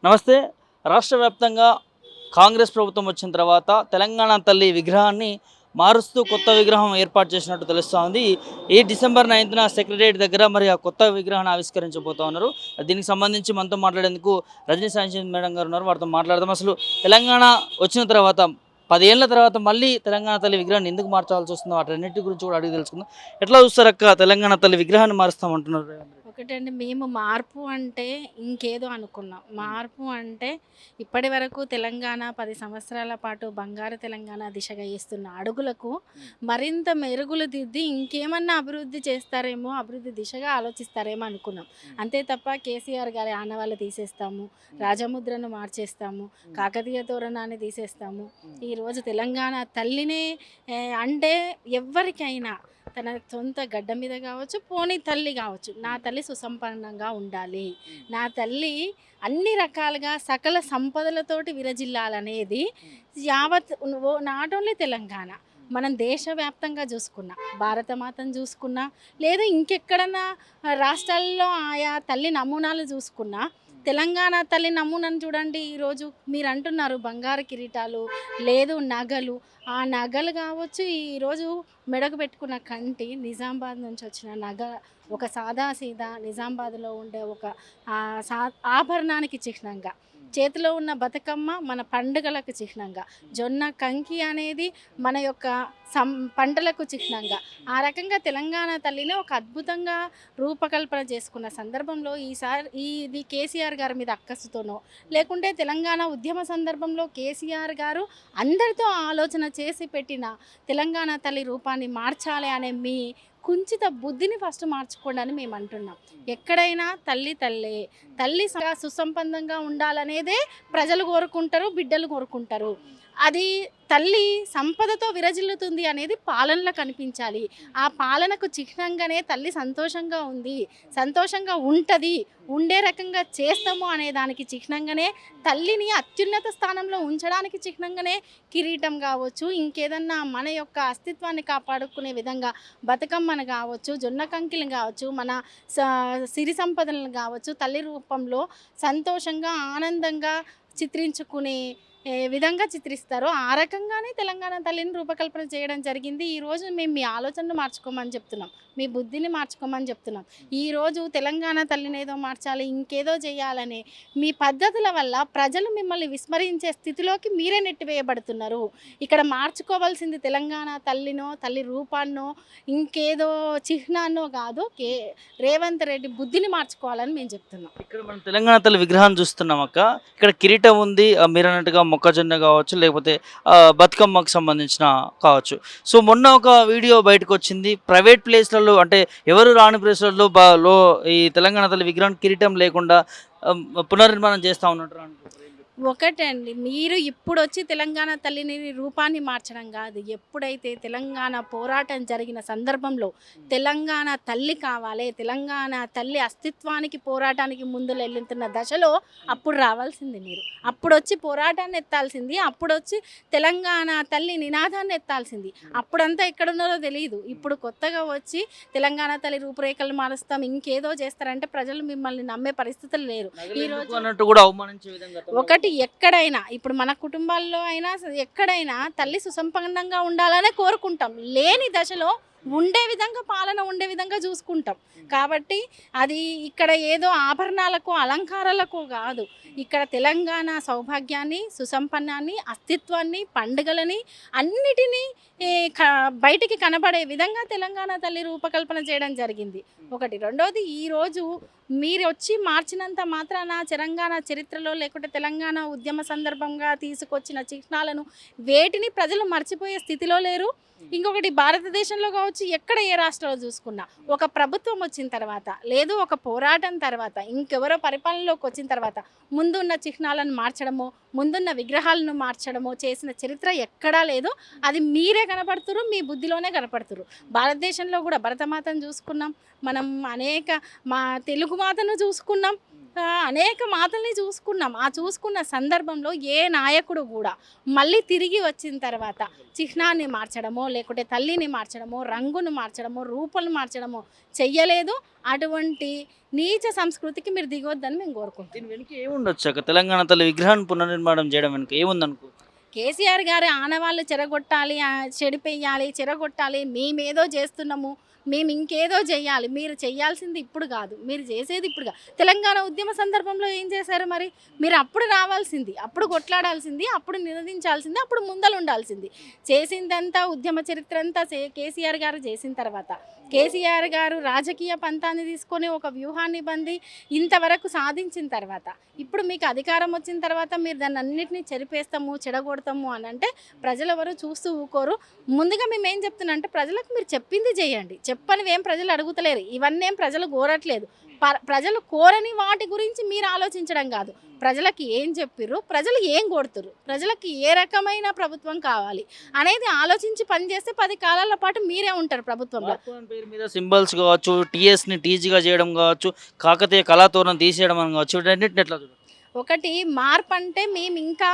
నమస్తే. రాష్ట్ర వ్యాప్తంగా కాంగ్రెస్ ప్రభుత్వం వచ్చిన తర్వాత తెలంగాణ తల్లి విగ్రహాన్ని మారుస్తూ కొత్త విగ్రహం ఏర్పాటు చేసినట్టు తెలుస్తూ ఉంది. ఈ డిసెంబర్ 9న సెక్రటరియట్ దగ్గర మరి ఆ కొత్త విగ్రహాన్ని ఆవిష్కరించబోతా ఉన్నారు. దీనికి సంబంధించి మనతో మాట్లాడేందుకు రజనీ సాంచన్ మేడం గారు ఉన్నారు. వారితో మాట్లాడదాం. అసలు తెలంగాణ వచ్చిన తర్వాత 10 ఏళ్ల తర్వాత మళ్ళీ తెలంగాణ తల్లి విగ్రహాన్ని ఎందుకు మార్చాల్సి వస్తుందో వాటన్నిటి గురించి కూడా అడిగి తెలుసుకుందాం. ఎట్లా చూస్తారు అక్క, తెలంగాణ తల్లి విగ్రహాన్ని మారుస్తామంటున్నారు? ఒకటండి, మేము మార్పు అంటే ఇంకేదో అనుకున్నాం. మార్పు అంటే ఇప్పటి వరకు తెలంగాణ 10 సంవత్సరాల పాటు బంగారు తెలంగాణ దిశగా వేస్తున్న అడుగులకు మరింత మెరుగులు దిద్ది ఇంకేమన్నా అభివృద్ధి చేస్తారేమో, అభివృద్ధి దిశగా ఆలోచిస్తారేమో అనుకున్నాం. అంతే తప్ప కేసీఆర్ గారి ఆనవాళ్ళు తీసేస్తాము, రాజముద్రను మార్చేస్తాము, కాకతీయ తోరణాన్ని తీసేస్తాము, ఈరోజు తెలంగాణ తల్లినే అంటే ఎవరికైనా తన సొంత గడ్డ మీద కావచ్చు, పోనీ తల్లి కావచ్చు, నా తల్లి సుసంపన్నంగా ఉండాలి, నా తల్లి అన్ని రకాలుగా సకల సంపదలతోటి విరజిల్లాలనేది యావత్ నాట్ ఓన్లీ తెలంగాణ, మనం దేశవ్యాప్తంగా చూసుకున్నా, భారతమాతను చూసుకున్నా, లేదా ఇంకెక్కడన్నా రాష్ట్రాల్లో ఆయా తల్లి నమూనాలు చూసుకున్నా, తెలంగాణ తల్లి నమూనాను చూడండి. ఈరోజు మీరు అంటున్నారు బంగారు కిరీటాలు, లేదు నగలు, ఆ నగలు కావచ్చు, ఈరోజు మెడకు పెట్టుకున్న కంటి నిజామాబాద్ నుంచి వచ్చిన నగ, ఒక సాదాసీదా నిజామాబాద్లో ఉండే ఒక ఆభరణానికి చిహ్నంగా, చేతిలో ఉన్న బతుకమ్మ మన పండుగలకు చిహ్నంగా, జొన్న కంకి అనేది మన యొక్క పంటలకు చిహ్నంగా, ఆ రకంగా తెలంగాణ తల్లిని ఒక అద్భుతంగా రూపకల్పన చేసుకున్న సందర్భంలో ఇది కేసీఆర్ గారి మీద అక్కసుతోనో, లేకుంటే తెలంగాణ ఉద్యమ సందర్భంలో కేసీఆర్ గారు అందరితో ఆలోచన చేసి పెట్టిన తెలంగాణ తల్లి రూపాన్ని మార్చాలి అనే మీ కుంచిత బుద్ధిని ఫస్ట్ మార్చుకోండి అని మేము అంటున్నాం. ఎక్కడైనా తల్లి తల్లే, తల్లి సుసంపన్నంగా ఉండాలనేదే ప్రజలు కోరుకుంటారు, బిడ్డలు కోరుకుంటారు. అది తల్లి సంపదతో విరజిల్లుతుంది అనేది పాలనలో కనిపించాలి. ఆ పాలనకు చిహ్నంగానే తల్లి సంతోషంగా ఉంది, సంతోషంగా ఉంటుంది, ఉండే రకంగా చేస్తాము అనే దానికి చిహ్నంగానే, తల్లిని అత్యున్నత స్థానంలో ఉంచడానికి చిహ్నంగానే కిరీటం కావచ్చు, ఇంకేదన్నా మన యొక్క అస్తిత్వాన్ని కాపాడుకునే విధంగా బతుకమ్మను కావచ్చు, జొన్న కంకిలు కావచ్చు, మన సిరి సంపదలను కావచ్చు, తల్లి రూపంలో సంతోషంగా ఆనందంగా చిత్రించుకునే విధంగా చిత్రిస్తారో ఆ రకంగానే తెలంగాణ తల్లిని రూపకల్పన చేయడం జరిగింది. ఈరోజు మేము మీ ఆలోచనలు మార్చుకోమని చెప్తున్నాం, మీ బుద్ధిని మార్చుకోమని చెప్తున్నాం. ఈరోజు తెలంగాణ తల్లిని ఏదో మార్చాలి, ఇంకేదో చేయాలని మీ పద్ధతుల వల్ల ప్రజలు మిమ్మల్ని విస్మరించే స్థితిలోకి మీరే నెట్టివేయబడుతున్నారు. ఇక్కడ మార్చుకోవాల్సింది తెలంగాణ తల్లినో, తల్లి రూపాన్నో, ఇంకేదో చిహ్నాన్నో కాదు, రేవంత్ రెడ్డి బుద్ధిని మార్చుకోవాలని మేము చెప్తున్నాం. ఇక్కడ మనం తెలంగాణ తల్లి విగ్రహాన్ని చూస్తున్నాం అక్క. ఇక్కడ కిరీటం ఉంది, మీరు అన్నట్టుగా మొక్కజొన్న కావచ్చు, లేకపోతే బతుకమ్మకు సంబంధించిన కావచ్చు. సో మొన్న ఒక వీడియో బయటకు వచ్చింది, ప్రైవేట్ ప్లేస్లలో అంటే ఎవరు రాని ప్లేస్లలో ఈ తెలంగాణ తల్లి విగ్రహం కిరీటం లేకుండా పునర్నిర్మాణం చేస్తూ ఉన్నట్టు అనుకుంటున్నారు. ఒకటండి, మీరు ఇప్పుడు వచ్చి తెలంగాణ తల్లిని రూపాన్ని మార్చడం కాదు, ఎప్పుడైతే తెలంగాణ పోరాటం జరిగిన సందర్భంలో తెలంగాణ తల్లి కావాలి, తెలంగాణ తల్లి అస్తిత్వానికి పోరాటానికి ముందు వెళ్తున్న దశలో అప్పుడు రావాల్సింది మీరు, అప్పుడు వచ్చి పోరాటాన్ని ఎత్తాల్సింది, అప్పుడు వచ్చి తెలంగాణ తల్లి నినాదాన్ని ఎత్తాల్సింది. అప్పుడంతా ఎక్కడున్నారో తెలియదు, ఇప్పుడు కొత్తగా వచ్చి తెలంగాణ తల్లి రూపురేఖలు మారుస్తాం, ఇంకేదో చేస్తారంటే ప్రజలు మిమ్మల్ని నమ్మే పరిస్థితులు లేరు. ఈరోజు ఒకటి, ఎక్కడైనా ఇప్పుడు మన కుటుంబాల్లో అయినా ఎక్కడైనా తల్లి సుసంపన్నంగా ఉండాలనే కోరుకుంటాం, లేని దశలో ఉండే విధంగా పాలన ఉండే విధంగా చూసుకుంటాం. కాబట్టి అది ఇక్కడ ఏదో ఆభరణాలకు అలంకారాలకు కాదు, ఇక్కడ తెలంగాణ సౌభాగ్యాన్ని, సుసంపన్నాన్ని, అస్తిత్వాన్ని, పండుగలని అన్నిటినీ బయటికి కనబడే విధంగా తెలంగాణ తల్లి రూపకల్పన చేయడం జరిగింది. ఒకటి. రెండోది, ఈరోజు మీరు వచ్చి మార్చినంత మాత్రాన తెలంగాణ చరిత్రలో లేకుంటే తెలంగాణ ఉద్యమ సందర్భంగా తీసుకొచ్చిన చిహ్నాలను వేటిని ప్రజలు మర్చిపోయే స్థితిలో లేరు. ఇంకొకటి, భారతదేశంలో కావచ్చు, ఎక్కడ ఏ రాష్ట్రంలో చూసుకున్నా ఒక ప్రభుత్వం వచ్చిన తర్వాత, లేదు ఒక పోరాటం తర్వాత, ఇంకెవరో పరిపాలనలోకి వచ్చిన తర్వాత ముందున్న చిహ్నాలను మార్చడమో, ముందున్న విగ్రహాలను మార్చడమో చేసిన చరిత్ర ఎక్కడా లేదు. అది మీరే కనపడుతురు, మీ బుద్ధిలోనే కనపడుతురు. భారతదేశంలో కూడా భరతమాతను చూసుకున్నాం మనం, అనేక మా తెలుగు మాతను చూసుకున్నాం, అనేక మాటల్ని చూసుకున్నాం. ఆ చూసుకున్న సందర్భంలో ఏ నాయకుడు కూడా మళ్ళీ తిరిగి వచ్చిన తర్వాత చిహ్నాన్ని మార్చడమో, లేకుంటే తల్లిని మార్చడమో, రంగును మార్చడమో, రూపాలు మార్చడమో చెయ్యలేదు. అటువంటి నీచ సంస్కృతికి మీరు దిగొద్దని మేము కోరుకుంటున్నాం. దీని వెనుక ఏముండొచ్చు అక్క? తెలంగాణ తల్లి విగ్రహాన్ని పునర్నిర్మాణం చేయడం వెనుక ఏముందనుకో? కేసీఆర్ గారి ఆనవాళ్ళు చెడగొట్టాలి, చెడిపెయ్యాలి, చెడగొట్టాలి, మేమేదో చేస్తున్నాము, మేము ఇంకేదో చెయ్యాలి. మీరు చెయ్యాల్సింది ఇప్పుడు కాదు, మీరు చేసేది ఇప్పుడు కాదు. తెలంగాణ ఉద్యమ సందర్భంలో ఏం చేశారు మరి? మీరు అప్పుడు రావాల్సింది, అప్పుడు కొట్లాడాల్సింది, అప్పుడు నినదించాల్సింది, అప్పుడు ముందలు ఉండాల్సింది. చేసిందంతా ఉద్యమ చరిత్ర అంతా కేసీఆర్ గారు చేసిన తర్వాత, కేసీఆర్ గారు రాజకీయ పంతాన్ని తీసుకొని ఒక వ్యూహాన్ని బంది ఇంతవరకు సాధించిన తర్వాత, ఇప్పుడు మీకు అధికారం వచ్చిన తర్వాత మీరు దాన్ని అన్నింటినీ చెరిపేస్తాము, చెడగొడతాము అని అంటే ప్రజలు ఎవరు చూస్తూ ఊకోరు. ముందుగా మేము ఏం చెప్తున్నా అంటే, ప్రజలకు మీరు చెప్పింది చేయండి, చెప్పనివి ఏం ప్రజలు అడుగుతలేరు, ఇవన్నీ ఏం ప్రజలు కోరట్లేదు. ప్రజలు కోరని వాటి గురించి మీరు ఆలోచించడం కాదు, ప్రజలకి ఏం చెప్పిర్రు, ప్రజలు ఏం కొడుతురు, ప్రజలకి ఏ రకమైన ప్రభుత్వం కావాలి అనేది ఆలోచించి పనిచేస్తే 10 కాలాల పాటు మీరే ఉంటారు ప్రభుత్వంలో. పేరు మీద సింబల్స్ కావచ్చు, టీఎస్ని టీజీగా చేయడం కావచ్చు, కాకతీయ కళాతోరణం తీసేయడం అని కావచ్చు, వీటన్నిటిని ఎట్లా చూడాలి? ఒకటి మార్పు అంటే మేము ఇంకా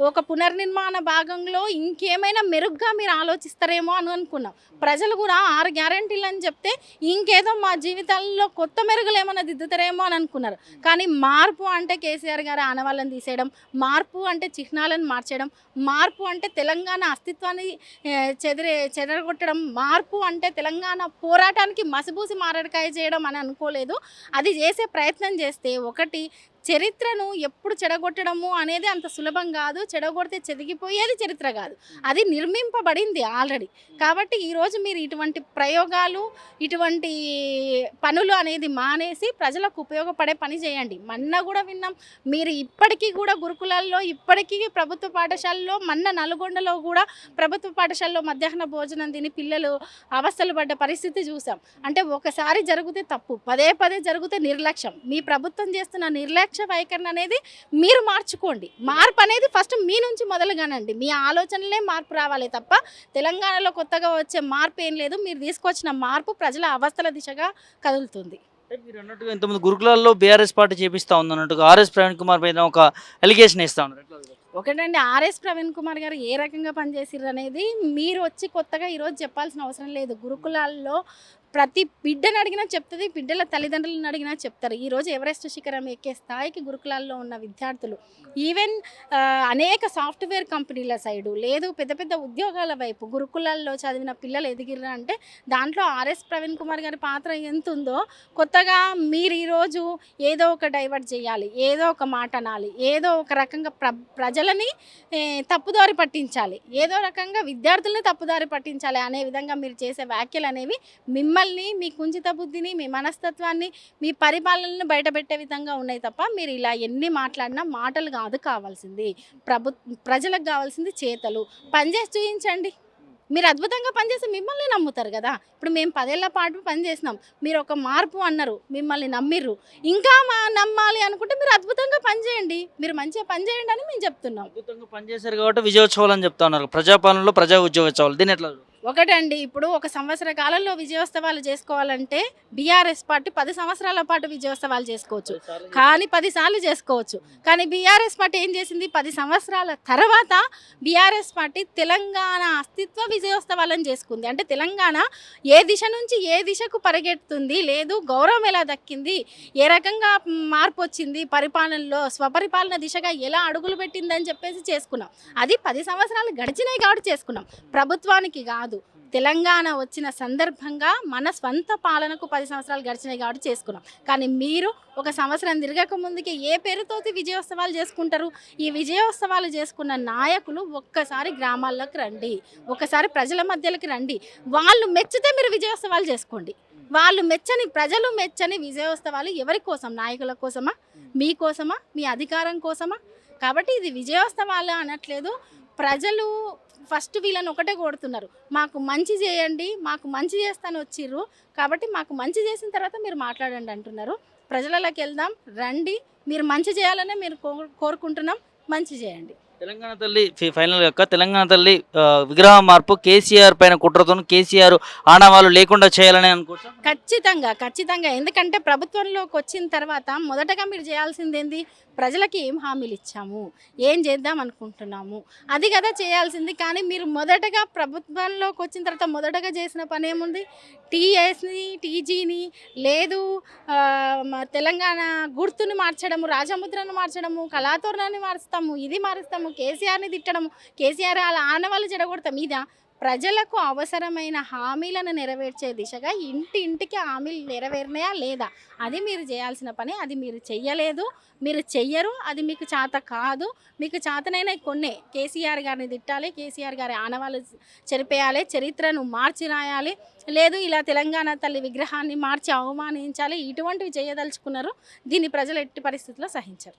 ఒక పునర్నిర్మాణ భాగంలో ఇంకేమైనా మెరుగ్గా మీరు ఆలోచిస్తారేమో అని అనుకున్నాం. ప్రజలు కూడా 6 గ్యారెంటీలు అని చెప్తే ఇంకేదో మా జీవితాల్లో కొత్త మెరుగులు ఏమైనా దిద్దుతారేమో అని అనుకున్నారు. కానీ మార్పు అంటే కేసీఆర్ గారి ఆనవాళ్ళని తీసేయడం, మార్పు అంటే చిహ్నాలను మార్చడం, మార్పు అంటే తెలంగాణ అస్తిత్వాన్ని చెదరగొట్టడం, మార్పు అంటే తెలంగాణ పోరాటానికి మసిబూసి మారడికాయ చేయడం అని అనుకోలేదు. అది చేసే ప్రయత్నం చేస్తే ఒకటి చరిత్రను ఎప్పుడు చెడగొట్టడము అనేది అంత సులభం కాదు. చెడగొడితే చెదిగిపోయేది చరిత్ర కాదు, అది నిర్మింపబడింది ఆల్రెడీ. కాబట్టి ఈరోజు మీరు ఇటువంటి ప్రయోగాలు, ఇటువంటి పనులు అనేది మానేసి ప్రజలకు ఉపయోగపడే పని చేయండి. మొన్న కూడా విన్నాం, మీరు ఇప్పటికీ కూడా గురుకులాల్లో, ఇప్పటికీ ప్రభుత్వ పాఠశాలలో, మొన్న నల్గొండలో కూడా ప్రభుత్వ పాఠశాలలో మధ్యాహ్న భోజనం తిని పిల్లలు అవస్థలు పడ్డ పరిస్థితి చూసాం. అంటే ఒకసారి జరిగితే తప్పు, పదే పదే జరిగితే నిర్లక్ష్యం. మీ ప్రభుత్వం చేస్తున్న నిర్లక్ష్య వైఖరి అనేది మీరు మార్చుకోండి. మార్పు అనేది ఫస్ట్ మీ నుంచి మొదలుగానండి. మీ ఆలోచనలే మార్పు రావాలి తప్ప తెలంగాణలో కొత్తగా వచ్చే మార్పు ఏం లేదు. మీరు తీసుకొచ్చిన మార్పు ప్రజల అవస్థల దిశగా కదులుతుంది. మీరు అన్నట్టుగా ఇంతకుముందు గురుకులాల్లో బీఆర్ఎస్ పార్టీ చేపిస్తా ఉంది అన్నట్టుగా ఆర్ఎస్ ప్రవీణ్ కుమార్ పైన ఒక అలిగేషన్ ఇస్తా ఉన్నారు. ఒకటండి, ఆర్ఎస్ ప్రవీణ్ కుమార్ గారు ఏ రకంగా పనిచేసిర్రు అనేది మీరు వచ్చి కొత్తగా ఈరోజు చెప్పాల్సిన అవసరం లేదు. గురుకులాల్లో ప్రతి బిడ్డను అడిగినా చెప్తుంది, బిడ్డల తల్లిదండ్రులను అడిగినా చెప్తారు. ఈరోజు ఎవరెస్ట్ శిఖరం ఎక్కే స్థాయికి గురుకులాల్లో ఉన్న విద్యార్థులు, ఈవెన్ అనేక సాఫ్ట్వేర్ కంపెనీల సైడు, లేదు పెద్ద పెద్ద ఉద్యోగాల వైపు గురుకులాల్లో చదివిన పిల్లలు ఎదిగిర్రా అంటే దాంట్లో ఆర్ఎస్ ప్రవీణ్ కుమార్ గారి పాత్ర ఎంత ఉందో. కొత్తగా మీరు ఈరోజు ఏదో ఒక డైవర్ట్ చేయాలి, ఏదో ఒక మాట అనాలి, ఏదో ఒక రకంగా ప్రజలని తప్పుదారి పట్టించాలి, ఏదో రకంగా విద్యార్థులని తప్పుదారి పట్టించాలి అనే విధంగా మీరు చేసే వ్యాఖ్యలు అనేవి మిమ్మల్ని, మీ కుంచిత బుద్ధిని, మీ మనస్తత్వాన్ని, మీ పరిపాలనను బయటపెట్టే విధంగా ఉన్నాయి తప్ప మీరు ఇలా ఎన్ని మాట్లాడినా మాటలు కాదు కావాల్సింది. ప్రజలకు కావాల్సింది చేతలు. పనిచేసి చూపించండి. మీరు అద్భుతంగా పనిచేసి మిమ్మల్ని నమ్ముతారు కదా. ఇప్పుడు మేము 10 ఏళ్ల పాటు పనిచేసినాం, మీరు ఒక మార్పు అన్నారు, మిమ్మల్ని నమ్మిర్రు. ఇంకా నమ్మాలి అనుకుంటే మీరు అద్భుతంగా పనిచేయండి, మీరు మంచిగా పనిచేయండి అని మేము చెప్తున్నాం. అద్భుతంగా పనిచేశారు కాబట్టి విజయోత్సవాలు అని చెప్తా ఉన్నారు. ప్రజాపాలనలో ప్రజా ఉద్యోగోత్సవాలు, దీని ఎట్లా? ఒకటండి, ఇప్పుడు 1 సంవత్సర కాలంలో విజయోత్సవాలు చేసుకోవాలంటే బీఆర్ఎస్ పార్టీ 10 సంవత్సరాల పాటు విజయోత్సవాలు చేసుకోవచ్చు, కానీ 10 సార్లు చేసుకోవచ్చు. కానీ బీఆర్ఎస్ పార్టీ ఏం చేసింది? 10 సంవత్సరాల తర్వాత బీఆర్ఎస్ పార్టీ తెలంగాణ అస్తిత్వ విజయోత్సవాలను చేసుకుంది. అంటే తెలంగాణ ఏ దిశ నుంచి ఏ దిశకు పరిగెడుతుంది, లేదు గౌరవం ఎలా దక్కింది, ఏ రకంగా మార్పు వచ్చింది, పరిపాలనలో స్వపరిపాలన దిశగా ఎలా అడుగులు పెట్టిందని చెప్పేసి చేసుకున్నాం. అది 10 సంవత్సరాలు గడిచినాయి కాబట్టి చేసుకున్నాం, ప్రభుత్వానికి కాదు. తెలంగాణ వచ్చిన సందర్భంగా మన స్వంత పాలనకు 10 సంవత్సరాలు గడిచినాయి కాబట్టి చేసుకున్నాం. కానీ మీరు 1 సంవత్సరం తిరగక ముందుకే ఏ పేరుతోటి విజయోత్సవాలు చేసుకుంటారు? ఈ విజయోత్సవాలు చేసుకున్న నాయకులు ఒక్కసారి గ్రామాల్లోకి రండి, ఒకసారి ప్రజల మధ్యలోకి రండి. వాళ్ళు మెచ్చితే మీరు విజయోత్సవాలు చేసుకోండి. వాళ్ళు మెచ్చని, ప్రజలు మెచ్చని విజయోత్సవాలు ఎవరి కోసం? నాయకుల కోసమా, మీకోసమా, మీ అధికారం కోసమా? కాబట్టి ఇది విజయోత్సవాలు అనట్లేదు. ప్రజలు ఫస్ట్ వీళ్ళని ఒకటే కోరుతున్నారు, మాకు మంచి చేయండి, మాకు మంచి చేస్తాను వచ్చిర్రు కాబట్టి మాకు మంచి చేసిన తర్వాత మీరు మాట్లాడండి అంటున్నారు. ప్రజలలోకి వెళ్దాం రండి, మీరు మంచి చేయాలనే మీరు కోరుకుంటున్నాం, మంచి చేయండి. తెలంగాణ తల్లి ఫైనల్ యొక్క తెలంగాణ తల్లి విగ్రహ మార్పు కేసీఆర్ పైన కుట్రతో కేసీఆర్ ఆనవాళ్ళు లేకుండా చేయాలని అనుకోవచ్చు. ఖచ్చితంగా ఖచ్చితంగా. ఎందుకంటే ప్రభుత్వంలోకి వచ్చిన తర్వాత మొదటగా మీరు చేయాల్సింది ఏంది? ప్రజలకి ఏం హామీలు ఇచ్చాము, ఏం చేద్దాం అనుకుంటున్నాము, అది కదా చేయాల్సింది. కానీ మీరు మొదటగా ప్రభుత్వంలోకి వచ్చిన తర్వాత మొదటగా చేసిన పని ఏముంది? టీఎస్ని, టీజీని, లేదు తెలంగాణ గుర్తుని మార్చడము, రాజముద్రను మార్చడము, కళాతోరణాన్ని మారుస్తాము, ఇది మారుస్తాము, కేసీఆర్ని తిట్టడము, కేసీఆర్ అలా ఆనవాళ్ళు చెడగొడతాం. ఇదా? ప్రజలకు అవసరమైన హామీలను నెరవేర్చే దిశగా ఇంటింటికి హామీలు నెరవేరినాయా లేదా? అది మీరు చేయాల్సిన పని. అది మీరు చెయ్యలేదు, మీరు చెయ్యరు, అది మీకు చేత కాదు. మీకు చేతనైనా కొన్నే. కేసీఆర్ గారిని తిట్టాలి, కేసీఆర్ గారి ఆనవాళ్ళు చెరిపేయాలి, చరిత్రను మార్చి రాయాలి, లేదు ఇలా తెలంగాణ తల్లి విగ్రహాన్ని మార్చి అవమానించాలి. ఇటువంటివి చేయదలుచుకున్నారు. దీన్ని ప్రజలు ఎట్టి పరిస్థితుల్లో సహించరు.